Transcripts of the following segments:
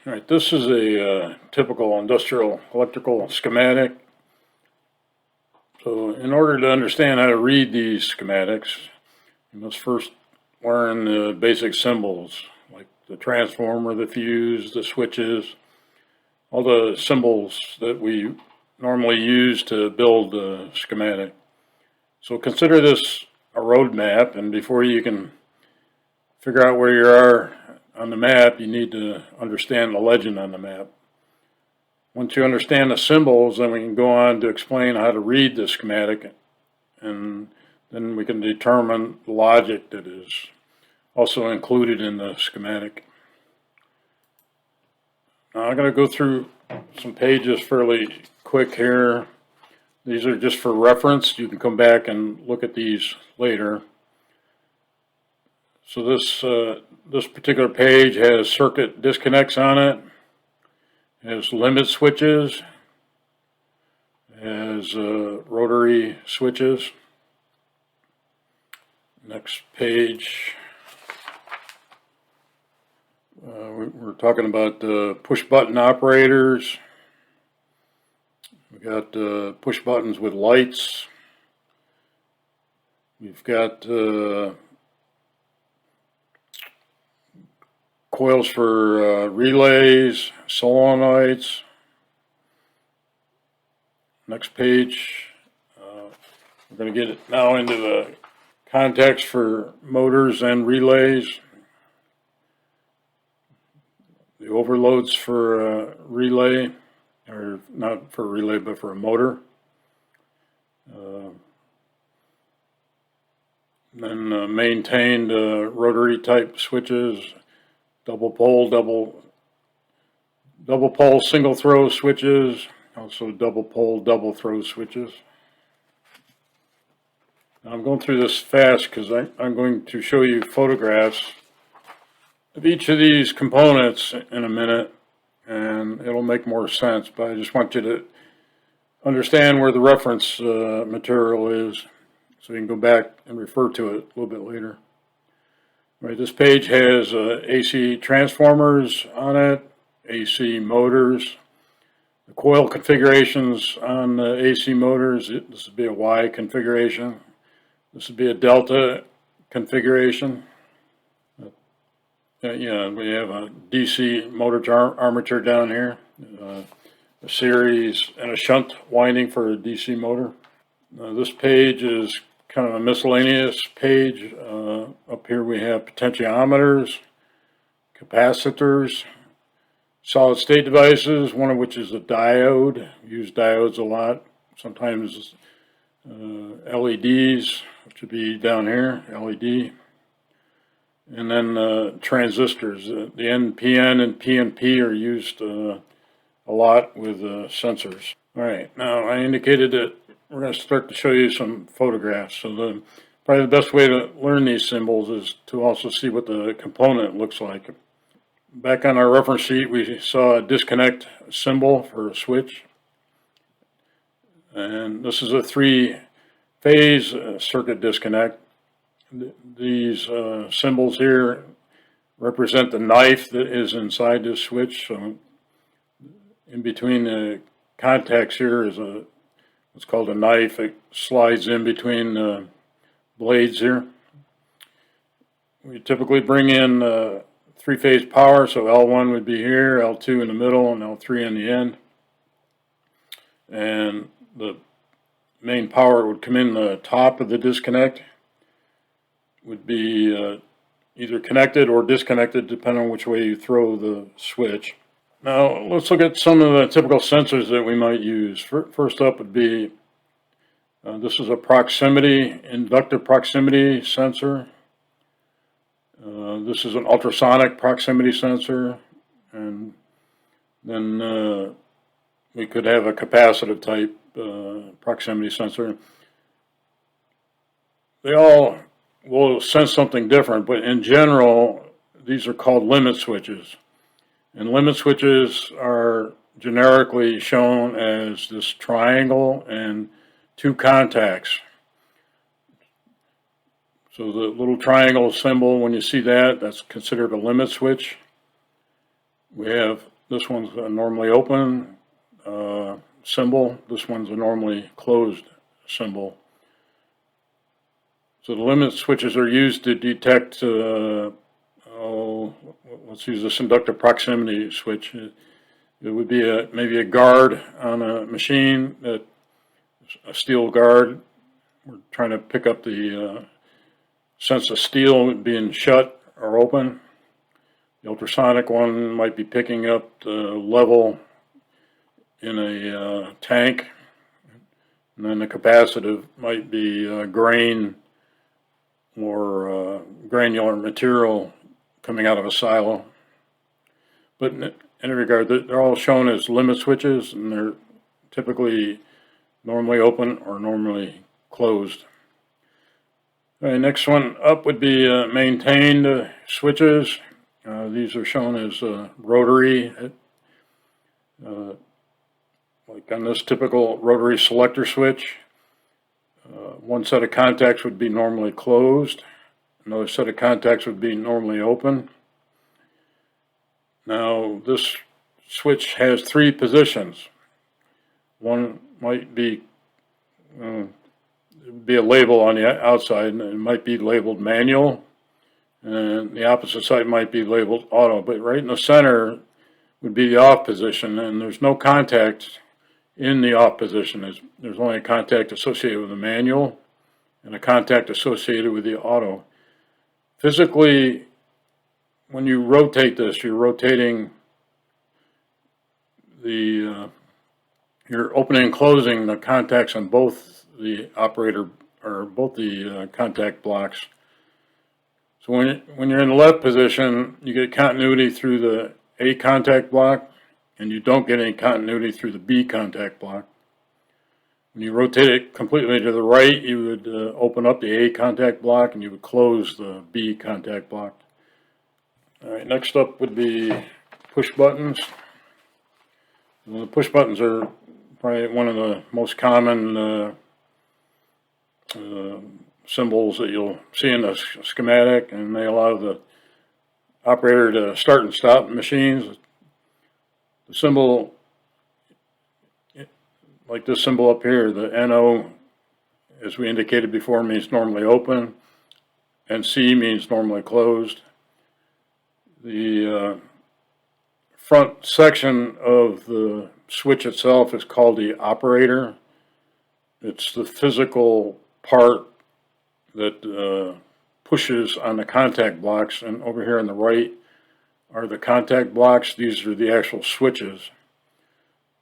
All right, this is a typical industrial electrical schematic. So in order to understand how to read these schematics, you must first learn the basic symbols, like the transformer, the fuse, the switches, all the symbols that we normally use to build a schematic. So consider this a road map, and before you can figure out where you are on the map, you need to understand the legend on the map. Once you understand the symbols, then we can go on to explain how to read the schematic, and then we can determine the logic that is also included in the schematic. Now I'm going to go through some pages fairly quick here. These are just for reference. You can come back and look at these later. So this particular page has circuit disconnects on it, has limit switches, has rotary switches. Next page, we're talking about push button operators. We got push buttons with lights. We've got coils for relays, solenoids. Next page, we're going to get it now into the context for motors and relays. The overloads for a relay, or not for a relay, but for a motor. Then maintained rotary type switches, double pole, single throw switches, also double pole, double throw switches. Now I'm going through this fast because I'm going to show you photographs of each of these components in a minute, and it'll make more sense, but I just want you to understand where the reference material is so you can go back and refer to it a little bit later. Right, this page has AC transformers on it, AC motors, the coil configurations on the AC motors. This would be a Y configuration. This would be a delta configuration. Yeah, we have a DC motor armature down here, a series and a shunt winding for a DC motor. This page is kind of a miscellaneous page. Up here we have potentiometers, capacitors, solid state devices, one of which is a diode. We use diodes a lot. Sometimes LEDs, which would be down here, LED. And then transistors. The NPN and PNP are used a lot with sensors. All right, now I indicated that we're going to start to show you some photographs. So probably the best way to learn these symbols is to also see what the component looks like. Back on our reference sheet, we saw a disconnect symbol for a switch. And this is a three-phase circuit disconnect. These symbols here represent the knife that is inside this switch. So in between the contacts here is what's called a knife. It slides in between the blades here. We typically bring in three-phase power, so L1 would be here, L2 in the middle, and L3 in the end. And the main power would come in the top of the disconnect. Would be either connected or disconnected depending on which way you throw the switch. Now let's look at some of the typical sensors that we might use. First up would be, this is a inductive proximity sensor. This is an ultrasonic proximity sensor, and then we could have a capacitive type proximity sensor. They all will sense something different, but in general, these are called limit switches. And limit switches are generically shown as this triangle and two contacts. So the little triangle symbol, when you see that, that's considered a limit switch. We have, this one's a normally open symbol. This one's a normally closed symbol. So the limit switches are used to detect, let's use this inductive proximity switch. It would be maybe a guard on a machine, a steel guard. We're trying to pick up the sense of steel being shut or open. The ultrasonic one might be picking up the level in a tank, and then the capacitive might be grain or granular material coming out of a silo. But in any regard, they're all shown as limit switches, and they're typically normally open or normally closed. All right, next one up would be maintained switches. These are shown as rotary, like on this typical rotary selector switch. One set of contacts would be normally closed. Another set of contacts would be normally open. Now, this switch has three positions. One might be a label on the outside, and it might be labeled manual, and the opposite side might be labeled auto. But right in the center would be the off position, and there's no contact in the off position. There's only a contact associated with the manual and a contact associated with the auto. Physically, when you rotate this, you're rotating you're opening and closing the contacts on both the operator, or both the contact blocks. So when you're in the left position, you get continuity through the A contact block, and you don't get any continuity through the B contact block. When you rotate it completely to the right, you would open up the A contact block, and you would close the B contact block. All right, next up would be push buttons. The push buttons are probably one of the most common symbols that you'll see in the schematic, and they allow the operator to start and stop machines. The symbol, like this symbol up here, the NO, as we indicated before, means normally open, and C means normally closed. The front section of the switch itself is called the operator. It's the physical part that pushes on the contact blocks, and over here on the right are the contact blocks. These are the actual switches.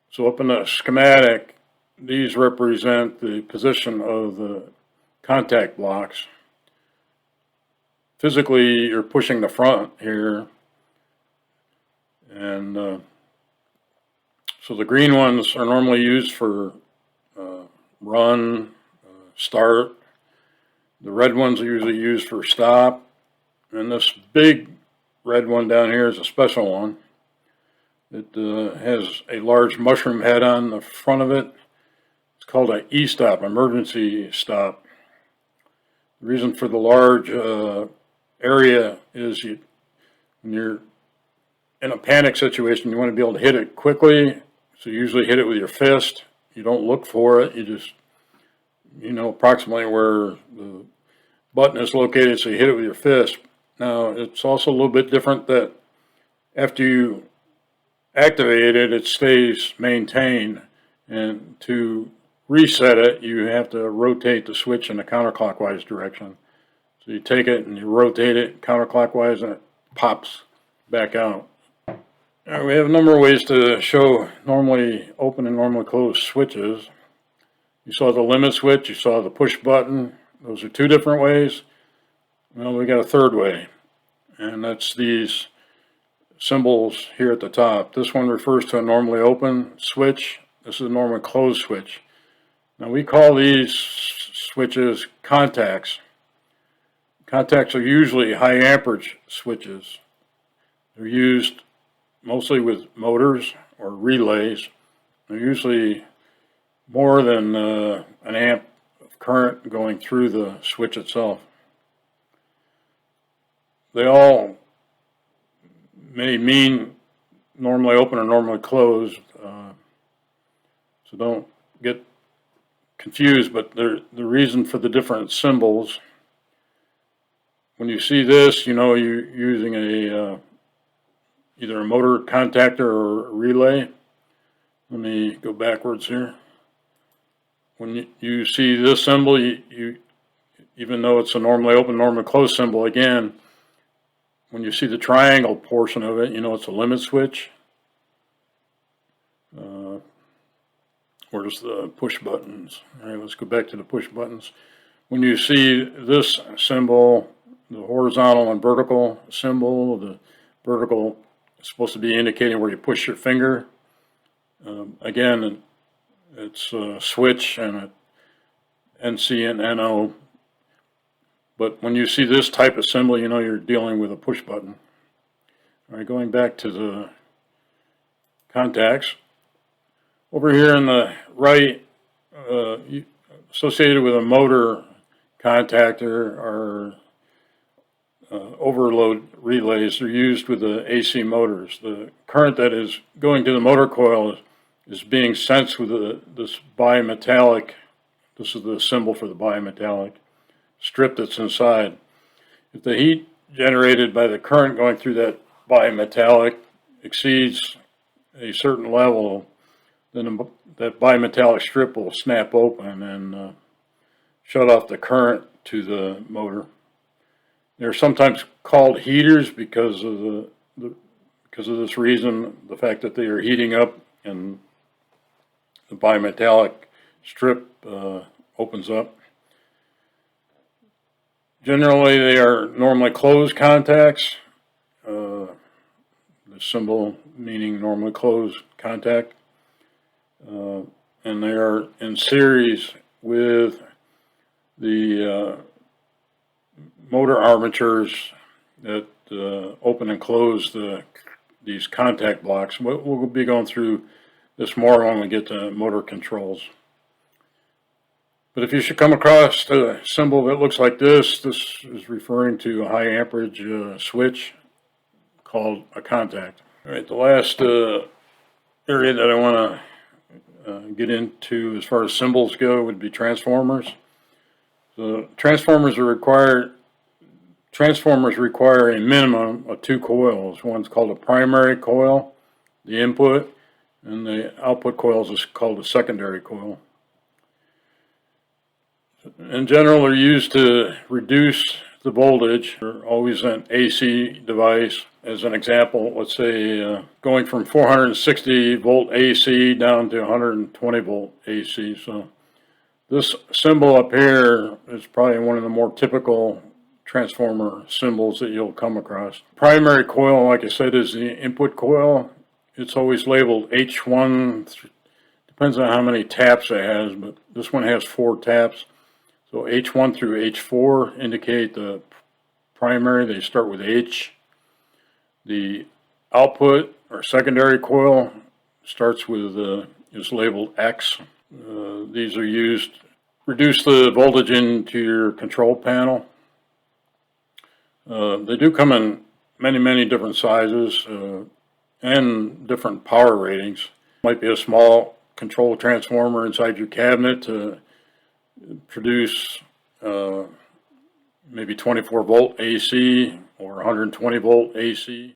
So up in the schematic, these represent the position of the contact blocks. Physically, you're pushing the front here, and so the green ones are normally used for run, start. The red ones are usually used for stop, and this big red one down here is a special one. It has a large mushroom head on the front of it. It's called an E-stop, emergency stop. The reason for the large area is when you're in a panic situation, you want to be able to hit it quickly. So you usually hit it with your fist. You don't look for it. You just, you know, approximately where the button is located, so you hit it with your fist. Now, it's also a little bit different that after you activate it, it stays maintained. And to reset it, you have to rotate the switch in a counterclockwise direction. So you take it and you rotate it counterclockwise, and it pops back out. Now, we have a number of ways to show normally open and normally closed switches. You saw the limit switch, you saw the push button. Those are two different ways. Well, we got a third way, and that's these symbols here at the top. This one refers to a normally open switch. This is a normally closed switch. Now, we call these switches contacts. Contacts are usually high amperage switches. They're used mostly with motors or relays. They're usually more than an amp of current going through the switch itself. They all may mean normally open or normally closed. So don't get confused, but the reason for the different symbols, when you see this, you know you're using either a motor contactor or a relay. Let me go backwards here. When you see this symbol, you even though it's a normally open, normally closed symbol, again, when you see the triangle portion of it, you know it's a limit switch. Where's the push buttons? All right, let's go back to the push buttons. When you see this symbol, the horizontal and vertical symbol, the vertical is supposed to be indicating where you push your finger. Again, it's a switch and a NC and NO. But when you see this type of symbol, you know you're dealing with a push button. All right, going back to the contacts. Over here on the right, associated with a motor contactor are overload relays. They're used with the AC motors. The current that is going to the motor coil is being sensed with this bimetallic, this is the symbol for the bimetallic strip that's inside. If the heat generated by the current going through that bimetallic exceeds a certain level, then that bimetallic strip will snap open and shut off the current to the motor. They're sometimes called heaters because of this reason, the fact that they are heating up and the bimetallic strip opens up. Generally, they are normally closed contacts. The symbol meaning normally closed contact. And they are in series with the motor armatures that open and close these contact blocks. We'll be going through this more when we get to motor controls. But if you should come across a symbol that looks like this is referring to a high amperage switch called a contact. All right, the last area that I want to get into as far as symbols go would be transformers. So transformers require a minimum of 2 coils. One's called a primary coil, the input, and the output coil is called a secondary coil. In general, they're used to reduce the voltage. They're always an AC device. As an example, let's say going from 460 volt AC down to 120 volt AC. So this symbol up here is probably one of the more typical transformer symbols that you'll come across. Primary coil, like I said, is the input coil. It's always labeled H1. Depends on how many taps it has, but this one has 4 taps. So H1 through H4 indicate the primary. They start with H. The output or secondary coil starts with is labeled X. These are used to reduce the voltage into your control panel. They do come in many different sizes and different power ratings. Might be a small control transformer inside your cabinet to produce maybe 24 volt AC or 120 volt AC.